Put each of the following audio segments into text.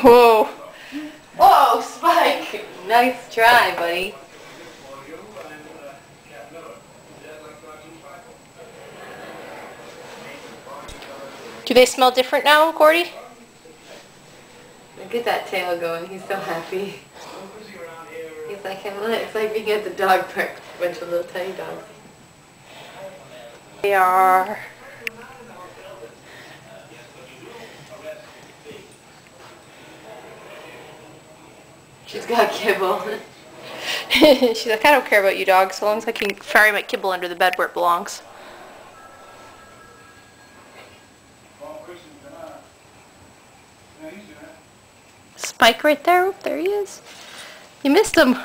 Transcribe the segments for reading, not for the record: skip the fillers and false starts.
Whoa. Whoa, Spike. Nice try, buddy. Do they smell different now, Gordy? Look at that tail going. He's so happy. He's like, it's like being at the dog park. A bunch of little tiny dogs. They are. She's got kibble. She's like, I don't care about you dogs, so long as I can ferry my kibble under the bed where it belongs. Spike right there. Oh, there he is. You missed him.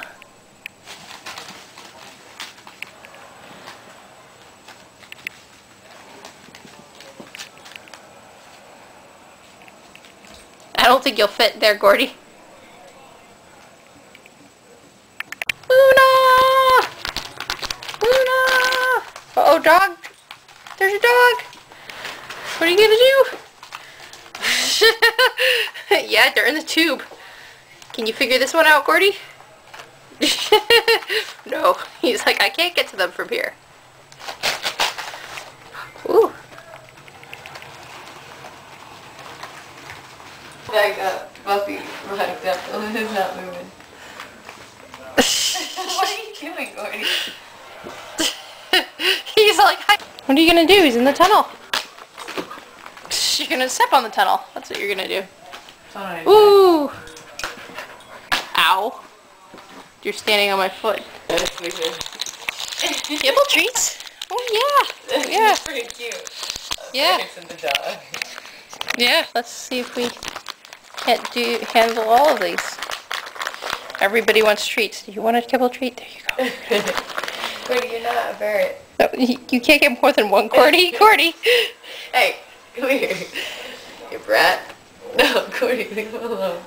I don't think you'll fit there, Gordy. Luna! Luna! Uh-oh, dog. There's your dog. What are you gonna do? Yeah, they're in the tube. Can you figure this one out, Gordy? No. He's like, I can't get to them from here. Ooh. Back up. Buffy backed up. Luna's not moving. What are you doing, Gordy? He's like, hi. What are you gonna do? He's in the tunnel. You're gonna step on the tunnel. That's what you're gonna do. Fine. Ooh. Ow. You're standing on my foot. That's weird. Kibble treats? Oh yeah. Yeah. That's pretty cute. Yeah. Fixing the dog. Yeah. Let's see if we can't handle all of these. Everybody wants treats. Do you want a kibble treat? There you go. Gordy, you're not a ferret. No, you can't get more than one, Gordy. Gordy. Hey, come here. You brat. No, Gordy, leave him alone.